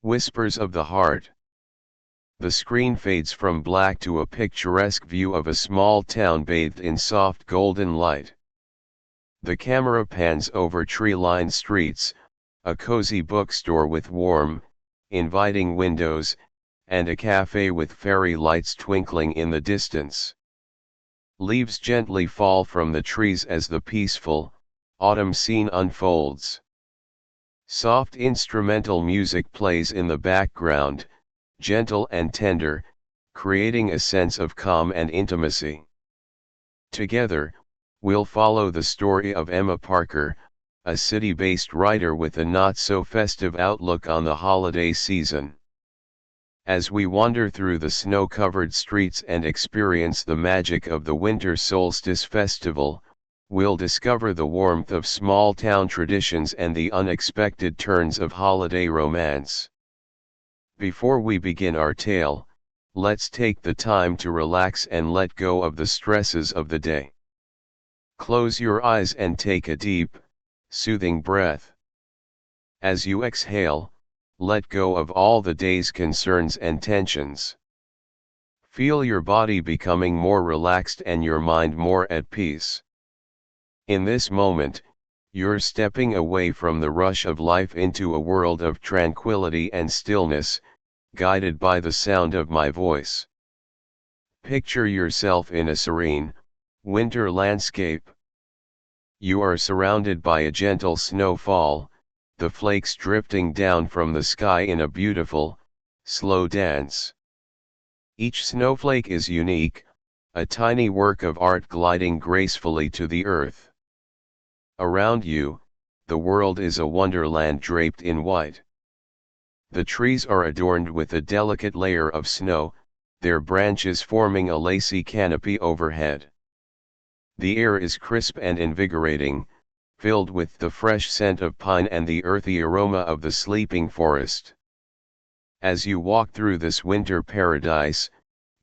Whispers of the Heart. The screen fades from black to a picturesque view of a small town bathed in soft golden light. The camera pans over tree-lined streets, a cozy bookstore with warm, inviting windows, and a cafe with fairy lights twinkling in the distance. Leaves gently fall from the trees as the peaceful, autumn scene unfolds. Soft instrumental music plays in the background, gentle and tender, creating a sense of calm and intimacy. Together, we'll follow the story of Emma Parker, a city-based writer with a not-so-festive outlook on the holiday season. As we wander through the snow-covered streets and experience the magic of the Winter Solstice Festival, we'll discover the warmth of small-town traditions and the unexpected turns of holiday romance. Before we begin our tale, let's take the time to relax and let go of the stresses of the day. Close your eyes and take a deep, soothing breath. As you exhale, let go of all the day's concerns and tensions. Feel your body becoming more relaxed and your mind more at peace. In this moment, you're stepping away from the rush of life into a world of tranquility and stillness, guided by the sound of my voice. Picture yourself in a serene, winter landscape. You are surrounded by a gentle snowfall, the flakes drifting down from the sky in a beautiful, slow dance. Each snowflake is unique, a tiny work of art gliding gracefully to the earth. Around you, the world is a wonderland draped in white. The trees are adorned with a delicate layer of snow, their branches forming a lacy canopy overhead. The air is crisp and invigorating, filled with the fresh scent of pine and the earthy aroma of the sleeping forest. As you walk through this winter paradise,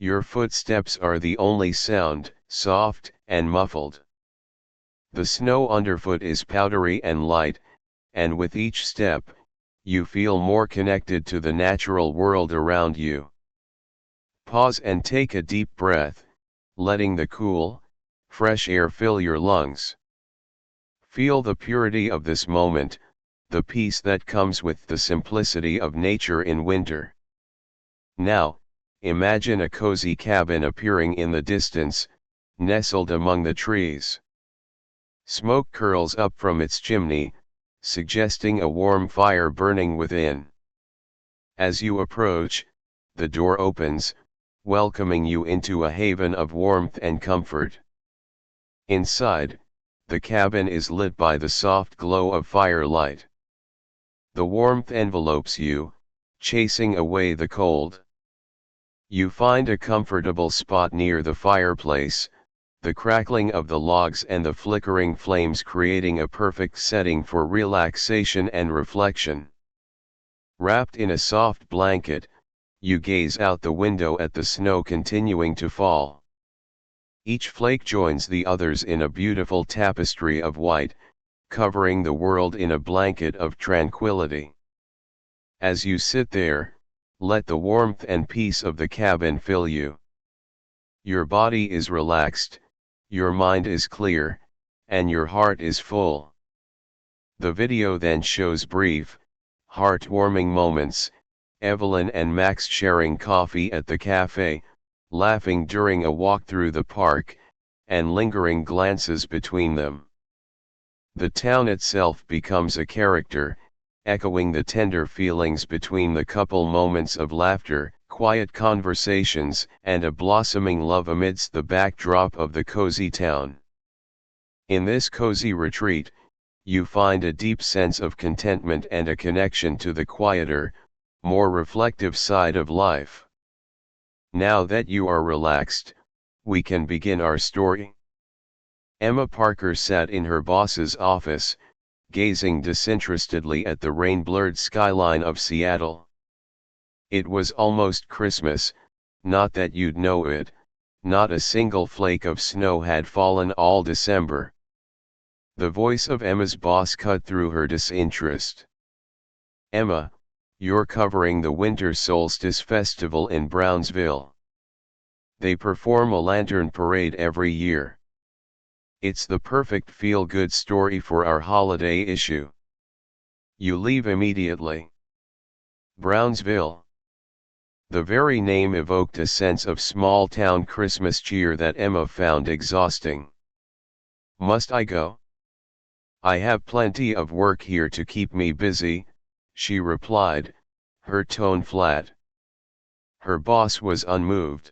your footsteps are the only sound, soft and muffled. The snow underfoot is powdery and light, and with each step, you feel more connected to the natural world around you. Pause and take a deep breath, letting the cool, fresh air fill your lungs. Feel the purity of this moment, the peace that comes with the simplicity of nature in winter. Now, imagine a cozy cabin appearing in the distance, nestled among the trees. Smoke curls up from its chimney, suggesting a warm fire burning within. As you approach, the door opens, welcoming you into a haven of warmth and comfort. Inside, the cabin is lit by the soft glow of firelight. The warmth envelopes you, chasing away the cold. You find a comfortable spot near the fireplace, the crackling of the logs and the flickering flames creating a perfect setting for relaxation and reflection. Wrapped in a soft blanket, you gaze out the window at the snow continuing to fall. Each flake joins the others in a beautiful tapestry of white, covering the world in a blanket of tranquility. As you sit there, let the warmth and peace of the cabin fill you. Your body is relaxed, your mind is clear, and your heart is full. The video then shows brief, heartwarming moments, Evelyn and Max sharing coffee at the cafe, laughing during a walk through the park, and lingering glances between them. The town itself becomes a character, echoing the tender feelings between the couple, moments of laughter, quiet conversations, and a blossoming love amidst the backdrop of the cozy town. In this cozy retreat, you find a deep sense of contentment and a connection to the quieter, more reflective side of life. Now that you are relaxed, we can begin our story. Emma Parker sat in her boss's office, gazing disinterestedly at the rain-blurred skyline of Seattle. It was almost Christmas, not that you'd know it, not a single flake of snow had fallen all December. The voice of Emma's boss cut through her disinterest. "Emma, You're covering the Winter Solstice Festival in Brownsville. They perform a lantern parade every year. It's the perfect feel-good story for our holiday issue. You leave immediately. Brownsville. The very name evoked a sense of small-town Christmas cheer that Emma found exhausting. Must I go? I have plenty of work here to keep me busy, she replied, her tone flat. Her boss was unmoved.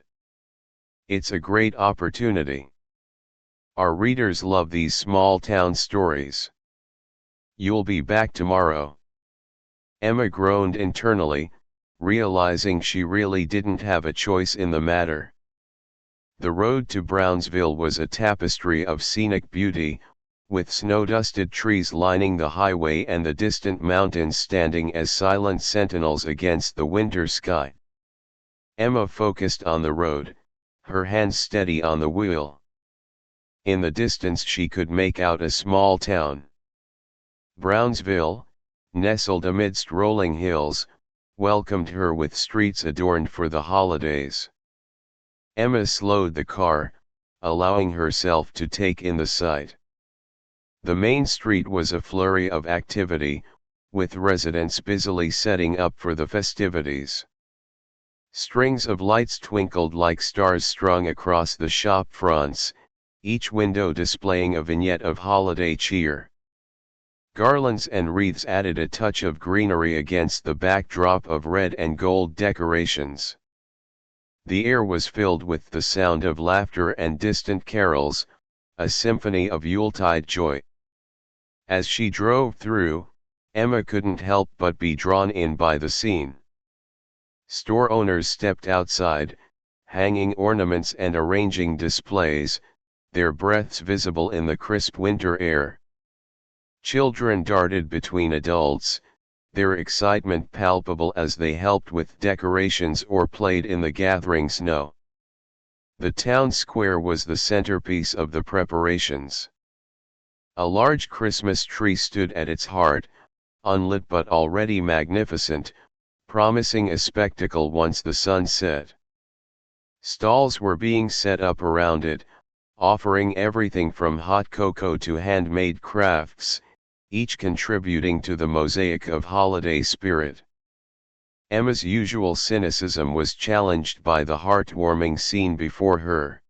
It's a great opportunity. Our readers love these small-town stories. You'll be back tomorrow. Emma groaned internally, realizing she really didn't have a choice in the matter. The road to Brownsville was a tapestry of scenic beauty, with snow-dusted trees lining the highway and the distant mountains standing as silent sentinels against the winter sky. Emma focused on the road, her hands steady on the wheel. In the distance she could make out a small town. Brownsville, nestled amidst rolling hills, welcomed her with streets adorned for the holidays. Emma slowed the car, allowing herself to take in the sight. The main street was a flurry of activity, with residents busily setting up for the festivities. Strings of lights twinkled like stars strung across the shop fronts, each window displaying a vignette of holiday cheer. Garlands and wreaths added a touch of greenery against the backdrop of red and gold decorations. The air was filled with the sound of laughter and distant carols, a symphony of Yuletide joy. As she drove through, Emma couldn't help but be drawn in by the scene. Store owners stepped outside, hanging ornaments and arranging displays, their breaths visible in the crisp winter air. Children darted between adults, their excitement palpable as they helped with decorations or played in the gathering snow. The town square was the centerpiece of the preparations. A large Christmas tree stood at its heart, unlit but already magnificent, promising a spectacle once the sun set. Stalls were being set up around it, offering everything from hot cocoa to handmade crafts, each contributing to the mosaic of holiday spirit. Emma's usual cynicism was challenged by the heartwarming scene before her.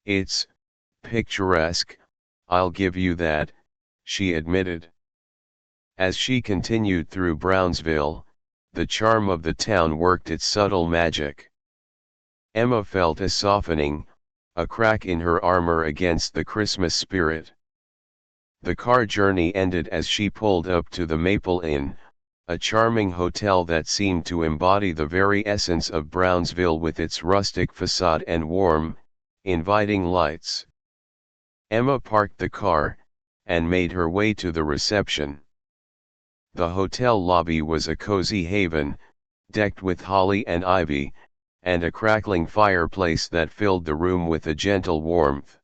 It's picturesque, I'll give you that, she admitted. As she continued through Brownsville, the charm of the town worked its subtle magic. Emma felt a softening, a crack in her armor against the Christmas spirit. The car journey ended as she pulled up to the Maple Inn, a charming hotel that seemed to embody the very essence of Brownsville with its rustic facade and warm, inviting lights. Emma parked the car, and made her way to the reception. The hotel lobby was a cozy haven, decked with holly and ivy, and a crackling fireplace that filled the room with a gentle warmth.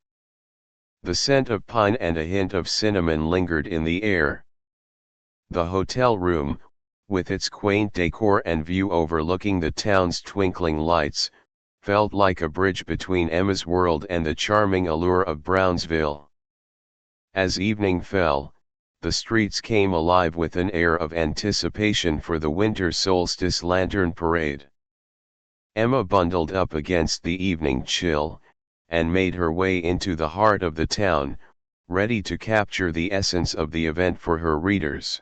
The scent of pine and a hint of cinnamon lingered in the air. The hotel room, with its quaint decor and view overlooking the town's twinkling lights, felt like a bridge between Emma's world and the charming allure of Brownsville. As evening fell, the streets came alive with an air of anticipation for the winter solstice lantern parade. Emma bundled up against the evening chill, and made her way into the heart of the town, ready to capture the essence of the event for her readers.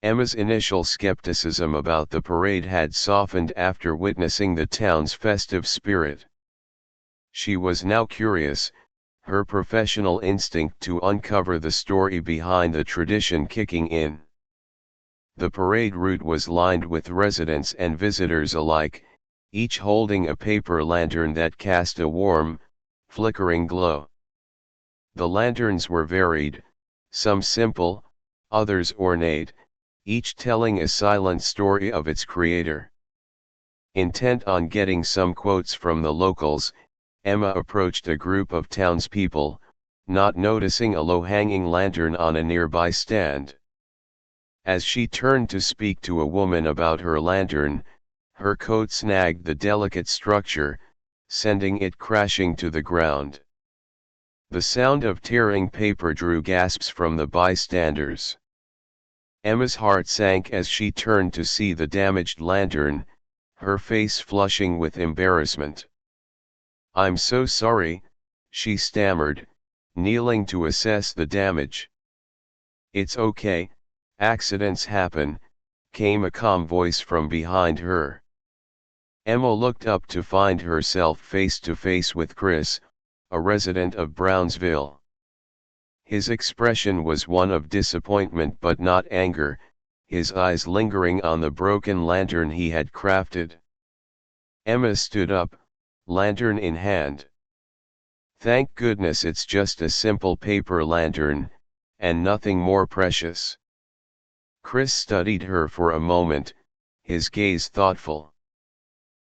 Emma's initial skepticism about the parade had softened after witnessing the town's festive spirit. She was now curious, her professional instinct to uncover the story behind the tradition kicking in. The parade route was lined with residents and visitors alike, each holding a paper lantern that cast a warm, flickering glow. The lanterns were varied, some simple, others ornate, each telling a silent story of its creator. Intent on getting some quotes from the locals, Emma approached a group of townspeople, not noticing a low-hanging lantern on a nearby stand. As she turned to speak to a woman about her lantern, her coat snagged the delicate structure, sending it crashing to the ground. The sound of tearing paper drew gasps from the bystanders. Emma's heart sank as she turned to see the damaged lantern, her face flushing with embarrassment. "I'm so sorry," she stammered, kneeling to assess the damage. "It's okay, accidents happen," came a calm voice from behind her. Emma looked up to find herself face to face with Chris, a resident of Brownsville. His expression was one of disappointment but not anger, his eyes lingering on the broken lantern he had crafted. Emma stood up, lantern in hand. "Thank goodness it's just a simple paper lantern, and nothing more precious." Chris studied her for a moment, his gaze thoughtful.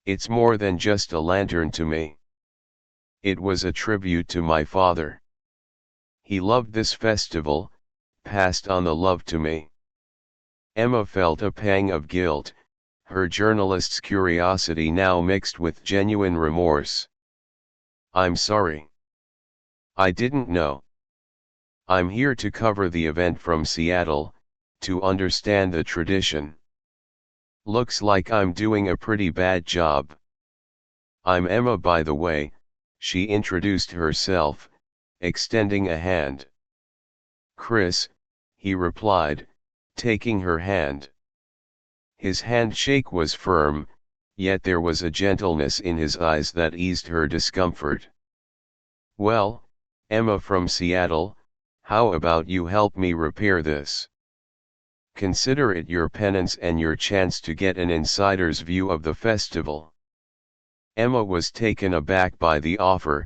"It's more than just a lantern to me. It was a tribute to my father. He loved this festival, passed on the love to me." Emma felt a pang of guilt, her journalist's curiosity now mixed with genuine remorse. "I'm sorry. I didn't know. I'm here to cover the event from Seattle, to understand the tradition. Looks like I'm doing a pretty bad job. I'm Emma, by the way," she introduced herself, extending a hand. "Chris," he replied, taking her hand. His handshake was firm, yet there was a gentleness in his eyes that eased her discomfort. "Well, Emma from Seattle, how about you help me repair this? Consider it your penance and your chance to get an insider's view of the festival." Emma was taken aback by the offer,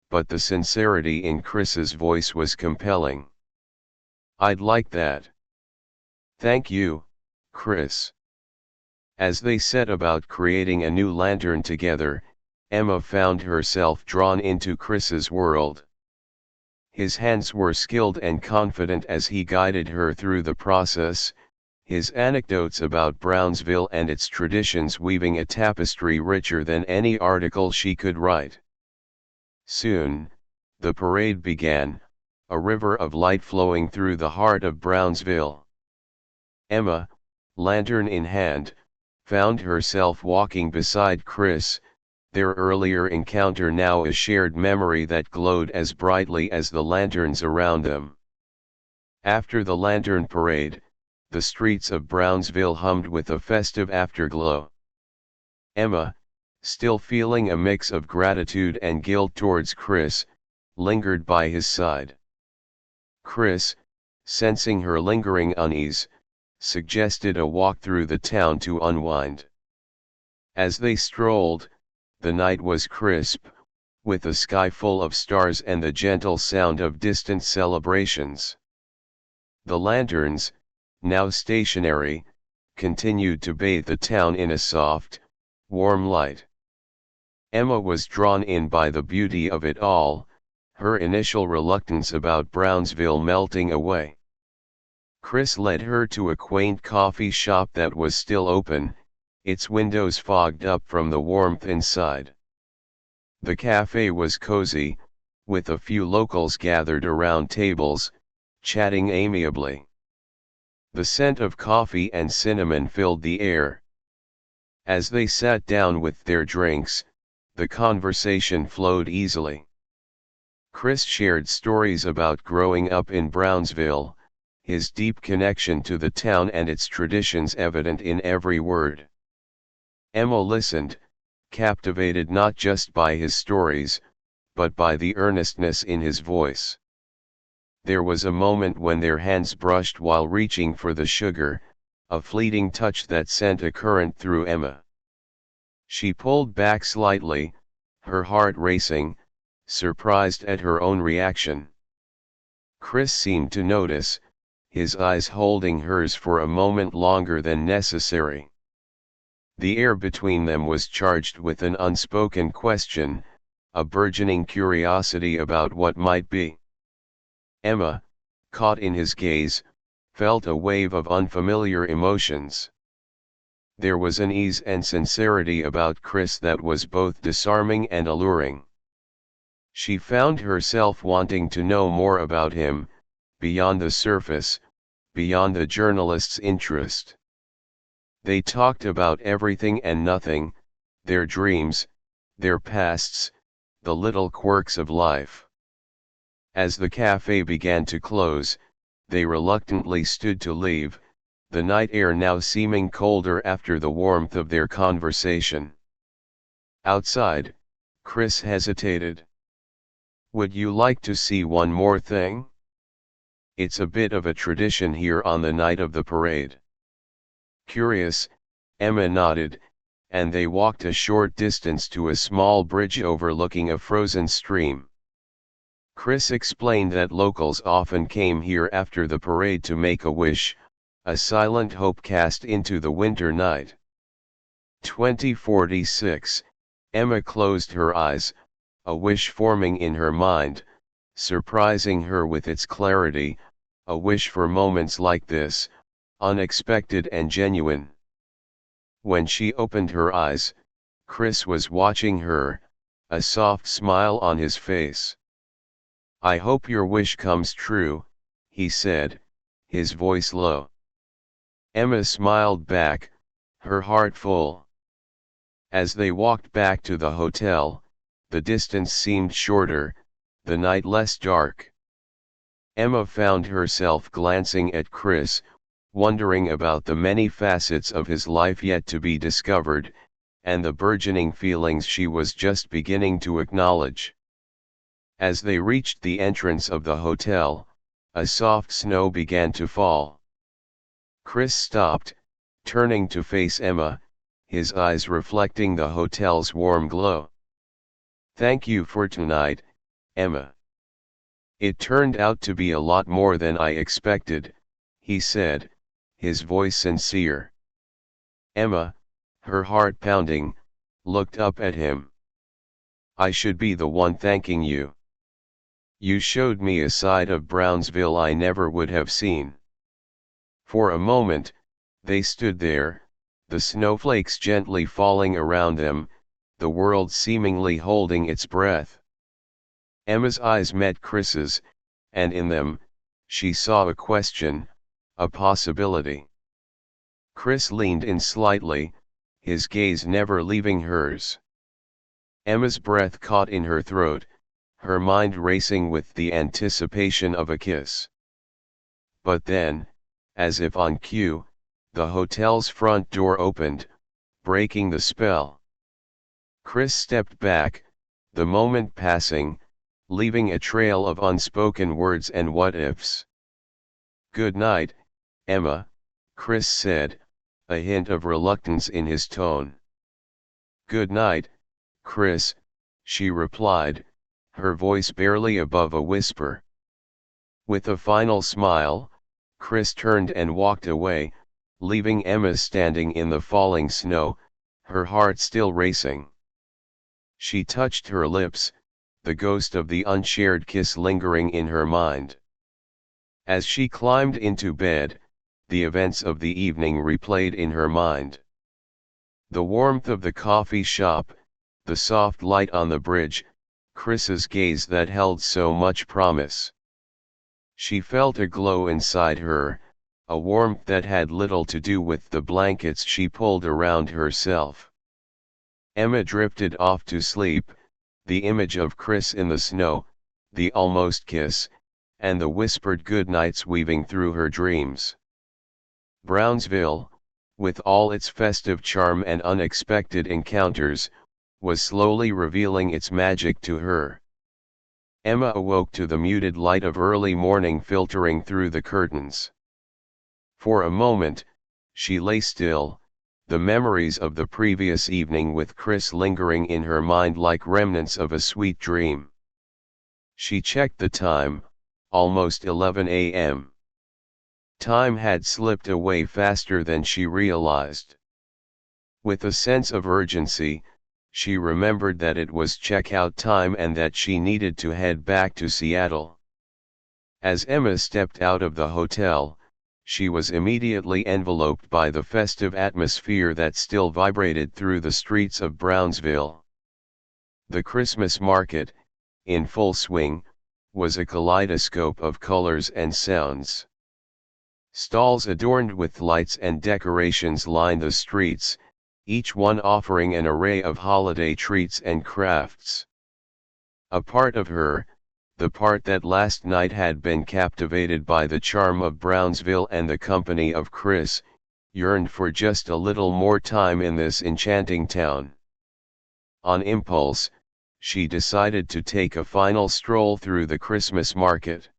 but the sincerity in Chris's voice was compelling. "I'd like that. Thank you, Chris." As they set about creating a new lantern together, Emma found herself drawn into Chris's world. His hands were skilled and confident as he guided her through the process, his anecdotes about Brownsville and its traditions weaving a tapestry richer than any article she could write. Soon, the parade began, a river of light flowing through the heart of Brownsville. Emma, lantern in hand, found herself walking beside Chris, their earlier encounter now a shared memory that glowed as brightly as the lanterns around them. After the lantern parade, the streets of Brownsville hummed with a festive afterglow. Emma, still feeling a mix of gratitude and guilt towards Chris, lingered by his side. Chris, sensing her lingering unease, suggested a walk through the town to unwind. As they strolled, the night was crisp, with a sky full of stars and the gentle sound of distant celebrations. The lanterns, now stationary, continued to bathe the town in a soft, warm light. Emma was drawn in by the beauty of it all, her initial reluctance about Brownsville melting away. Chris led her to a quaint coffee shop that was still open, its windows fogged up from the warmth inside. The cafe was cozy, with a few locals gathered around tables, chatting amiably. The scent of coffee and cinnamon filled the air. As they sat down with their drinks, the conversation flowed easily. Chris shared stories about growing up in Brownsville, his deep connection to the town and its traditions evident in every word. Emma listened, captivated not just by his stories, but by the earnestness in his voice. There was a moment when their hands brushed while reaching for the sugar, a fleeting touch that sent a current through Emma. She pulled back slightly, her heart racing, surprised at her own reaction. Chris seemed to notice, his eyes holding hers for a moment longer than necessary. The air between them was charged with an unspoken question, a burgeoning curiosity about what might be. Emma, caught in his gaze, felt a wave of unfamiliar emotions. There was an ease and sincerity about Chris that was both disarming and alluring. She found herself wanting to know more about him, beyond the surface, beyond the journalist's interest. They talked about everything and nothing, their dreams, their pasts, the little quirks of life. As the cafe began to close, they reluctantly stood to leave, the night air now seeming colder after the warmth of their conversation. Outside, Chris hesitated. "Would you like to see one more thing? It's a bit of a tradition here on the night of the parade." Curious, Emma nodded, and they walked a short distance to a small bridge overlooking a frozen stream. Chris explained that locals often came here after the parade to make a wish, a silent hope cast into the winter night. 2046, Emma closed her eyes, a wish forming in her mind, surprising her with its clarity, a wish for moments like this, unexpected and genuine. When she opened her eyes, Chris was watching her, a soft smile on his face. "I hope your wish comes true," he said, his voice low. Emma smiled back, her heart full. As they walked back to the hotel, the distance seemed shorter, the night less dark. Emma found herself glancing at Chris, wondering about the many facets of his life yet to be discovered, and the burgeoning feelings she was just beginning to acknowledge. As they reached the entrance of the hotel, a soft snow began to fall. Chris stopped, turning to face Emma, his eyes reflecting the hotel's warm glow. "Thank you for tonight, Emma. It turned out to be a lot more than I expected," he said, his voice sincere. Emma, her heart pounding, looked up at him. "I should be the one thanking you. You showed me a side of Brownsville I never would have seen." For a moment, they stood there, the snowflakes gently falling around them, the world seemingly holding its breath. Emma's eyes met Chris's, and in them, she saw a question, a possibility. Chris leaned in slightly, his gaze never leaving hers. Emma's breath caught in her throat, her mind racing with the anticipation of a kiss. But then, as if on cue, the hotel's front door opened, breaking the spell. Chris stepped back, the moment passing, leaving a trail of unspoken words and what-ifs. "Good night, Emma," Chris said, a hint of reluctance in his tone. "Good night, Chris," she replied, her voice barely above a whisper. With a final smile, Chris turned and walked away, leaving Emma standing in the falling snow, her heart still racing. She touched her lips, the ghost of the unshared kiss lingering in her mind. As she climbed into bed, the events of the evening replayed in her mind. The warmth of the coffee shop, the soft light on the bridge, Chris's gaze that held so much promise. She felt a glow inside her, a warmth that had little to do with the blankets she pulled around herself. Emma drifted off to sleep, the image of Chris in the snow, the almost kiss, and the whispered goodnights weaving through her dreams. Brownsville, with all its festive charm and unexpected encounters, was slowly revealing its magic to her. Emma awoke to the muted light of early morning filtering through the curtains. For a moment, she lay still, the memories of the previous evening with Chris lingering in her mind like remnants of a sweet dream. She checked the time, almost 11 a.m. Time had slipped away faster than she realized. With a sense of urgency, she remembered that it was checkout time and that she needed to head back to Seattle. As Emma stepped out of the hotel, she was immediately enveloped by the festive atmosphere that still vibrated through the streets of Brownsville. The Christmas market, in full swing, was a kaleidoscope of colors and sounds. Stalls adorned with lights and decorations lined the streets, each one offering an array of holiday treats and crafts. A part of her, the part that last night had been captivated by the charm of Brownsville and the company of Chris, yearned for just a little more time in this enchanting town. On impulse, she decided to take a final stroll through the Christmas market.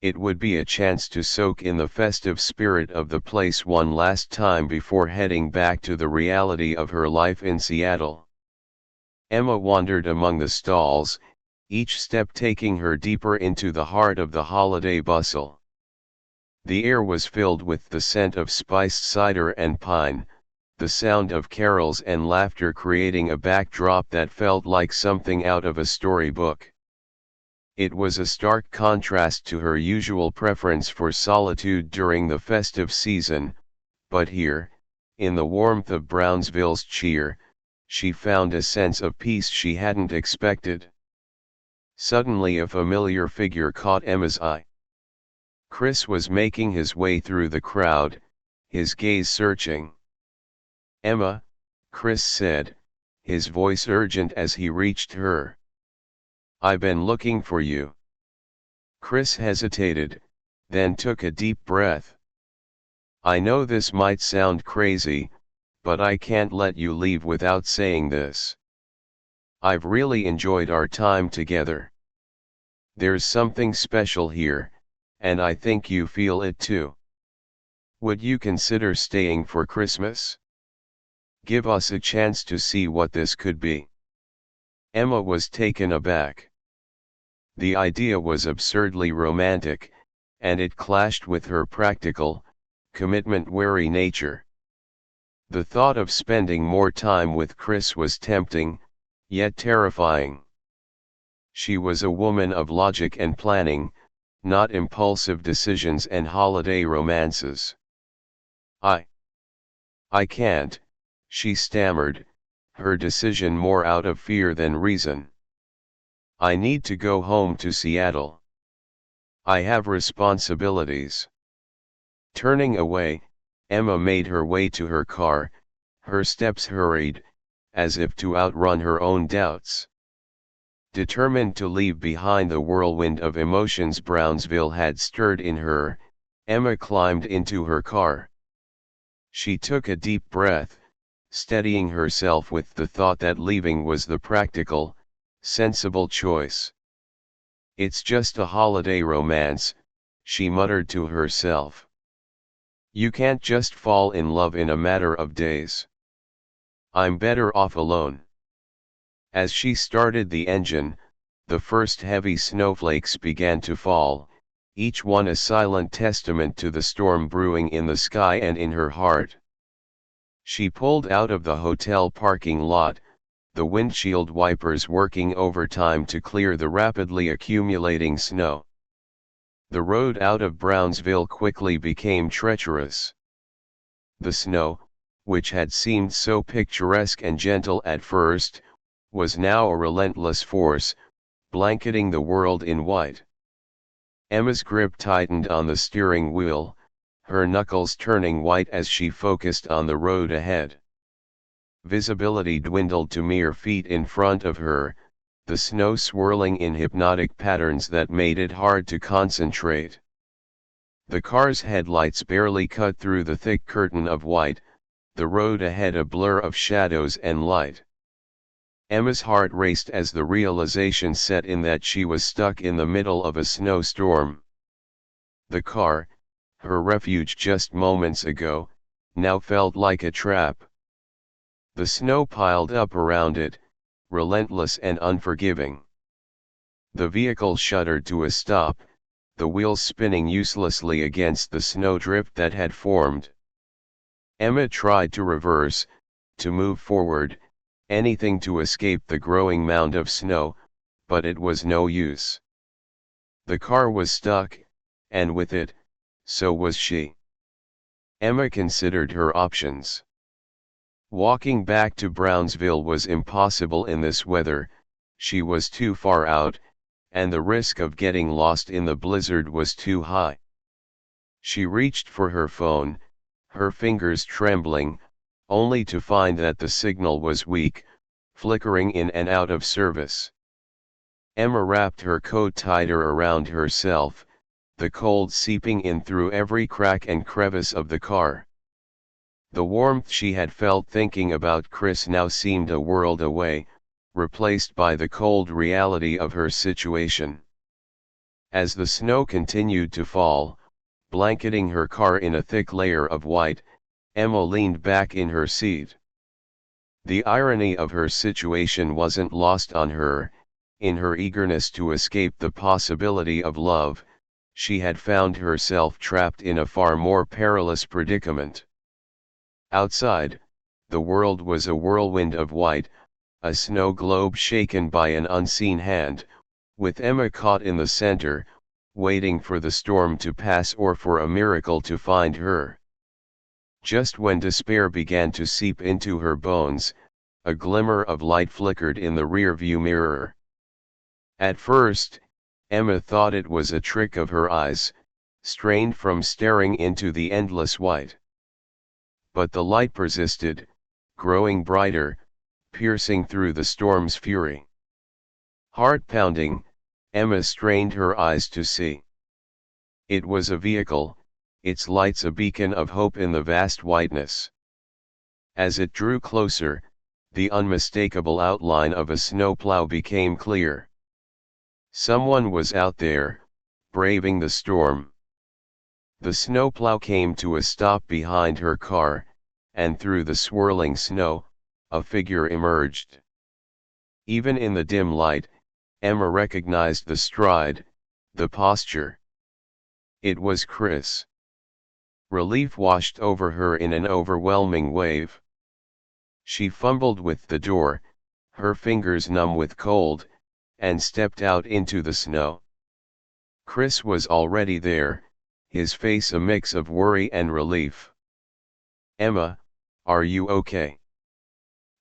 It would be a chance to soak in the festive spirit of the place one last time before heading back to the reality of her life in Seattle. Emma wandered among the stalls, each step taking her deeper into the heart of the holiday bustle. The air was filled with the scent of spiced cider and pine, the sound of carols and laughter creating a backdrop that felt like something out of a storybook. It was a stark contrast to her usual preference for solitude during the festive season, but here, in the warmth of Brownsville's cheer, she found a sense of peace she hadn't expected. Suddenly a familiar figure caught Emma's eye. Chris was making his way through the crowd, his gaze searching. "Emma," Chris said, his voice urgent as he reached her. "I've been looking for you." Chris hesitated, then took a deep breath. "I know this might sound crazy, but I can't let you leave without saying this. I've really enjoyed our time together. There's something special here, and I think you feel it too. Would you consider staying for Christmas? Give us a chance to see what this could be." Emma was taken aback. The idea was absurdly romantic, and it clashed with her practical, commitment-wary nature. The thought of spending more time with Chris was tempting, yet terrifying. She was a woman of logic and planning, not impulsive decisions and holiday romances. I can't," she stammered, her decision more out of fear than reason. "I need to go home to Seattle. I have responsibilities." Turning away, Emma made her way to her car, her steps hurried, as if to outrun her own doubts. Determined to leave behind the whirlwind of emotions Brownsville had stirred in her, Emma climbed into her car. She took a deep breath, steadying herself with the thought that leaving was the practical, sensible choice. "It's just a holiday romance," she muttered to herself. "You can't just fall in love in a matter of days. I'm better off alone." As she started the engine, the first heavy snowflakes began to fall, each one a silent testament to the storm brewing in the sky and in her heart. She pulled out of the hotel parking lot, the windshield wipers working overtime to clear the rapidly accumulating snow. The road out of Brownsville quickly became treacherous. The snow, which had seemed so picturesque and gentle at first, was now a relentless force, blanketing the world in white. Emma's grip tightened on the steering wheel, her knuckles turning white as she focused on the road ahead. Visibility dwindled to mere feet in front of her, the snow swirling in hypnotic patterns that made it hard to concentrate. The car's headlights barely cut through the thick curtain of white, the road ahead a blur of shadows and light. Emma's heart raced as the realization set in that she was stuck in the middle of a snowstorm. The car, her refuge just moments ago, now felt like a trap. The snow piled up around it, relentless and unforgiving. The vehicle shuddered to a stop, the wheels spinning uselessly against the snowdrift that had formed. Emma tried to reverse, to move forward, anything to escape the growing mound of snow, but it was no use. The car was stuck, and with it, so was she. Emma considered her options. Walking back to Brownsville was impossible in this weather, she was too far out, and the risk of getting lost in the blizzard was too high. She reached for her phone, her fingers trembling, only to find that the signal was weak, flickering in and out of service. Emma wrapped her coat tighter around herself, the cold seeping in through every crack and crevice of the car. The warmth she had felt thinking about Chris now seemed a world away, replaced by the cold reality of her situation. As the snow continued to fall, blanketing her car in a thick layer of white, Emma leaned back in her seat. The irony of her situation wasn't lost on her. In her eagerness to escape the possibility of love, she had found herself trapped in a far more perilous predicament. Outside, the world was a whirlwind of white, a snow globe shaken by an unseen hand, with Emma caught in the center, waiting for the storm to pass or for a miracle to find her. Just when despair began to seep into her bones, a glimmer of light flickered in the rearview mirror. At first, Emma thought it was a trick of her eyes, strained from staring into the endless white. But the light persisted, growing brighter, piercing through the storm's fury. Heart pounding, Emma strained her eyes to see. It was a vehicle, its lights a beacon of hope in the vast whiteness. As it drew closer, the unmistakable outline of a snowplow became clear. Someone was out there, braving the storm. The snowplow came to a stop behind her car, and through the swirling snow, a figure emerged. Even in the dim light, Emma recognized the stride, the posture. It was Chris. Relief washed over her in an overwhelming wave. She fumbled with the door, her fingers numb with cold, and stepped out into the snow. Chris was already there, his face a mix of worry and relief. "Emma, are you okay?"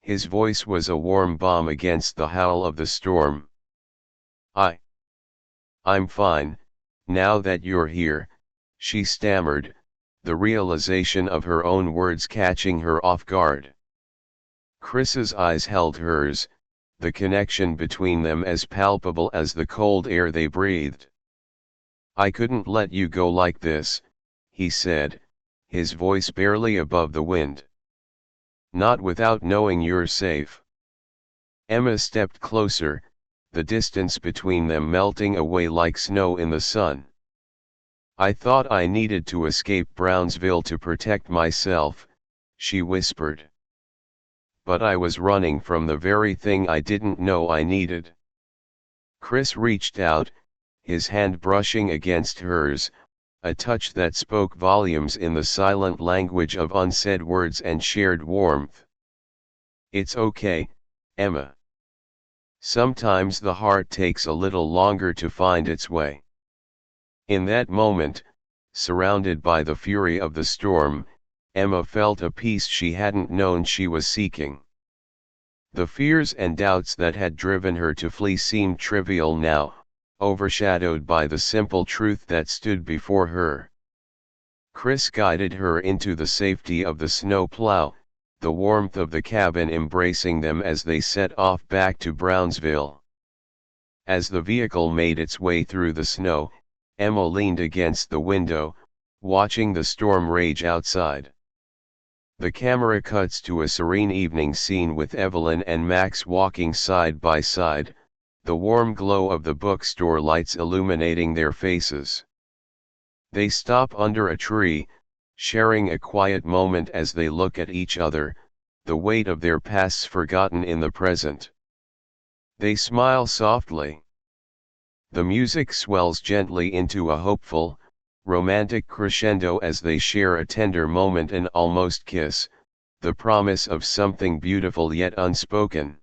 His voice was a warm balm against the howl of the storm. I'm fine, now that you're here," she stammered, the realization of her own words catching her off guard. Chris's eyes held hers, the connection between them as palpable as the cold air they breathed. "I couldn't let you go like this," he said, his voice barely above the wind. "Not without knowing you're safe." Emma stepped closer, the distance between them melting away like snow in the sun. "I thought I needed to escape Brownsville to protect myself," she whispered. "But I was running from the very thing I didn't know I needed." Chris reached out, his hand brushing against hers, a touch that spoke volumes in the silent language of unsaid words and shared warmth. "It's okay, Emma. Sometimes the heart takes a little longer to find its way." In that moment, surrounded by the fury of the storm, Emma felt a peace she hadn't known she was seeking. The fears and doubts that had driven her to flee seemed trivial now, overshadowed by the simple truth that stood before her. Chris guided her into the safety of the snowplow, the warmth of the cabin embracing them as they set off back to Brownsville. As the vehicle made its way through the snow, Emma leaned against the window, watching the storm rage outside. The camera cuts to a serene evening scene with Evelyn and Max walking side by side, the warm glow of the bookstore lights illuminating their faces. They stop under a tree, sharing a quiet moment as they look at each other, the weight of their pasts forgotten in the present. They smile softly. The music swells gently into a hopeful, romantic crescendo as they share a tender moment and almost kiss, the promise of something beautiful yet unspoken.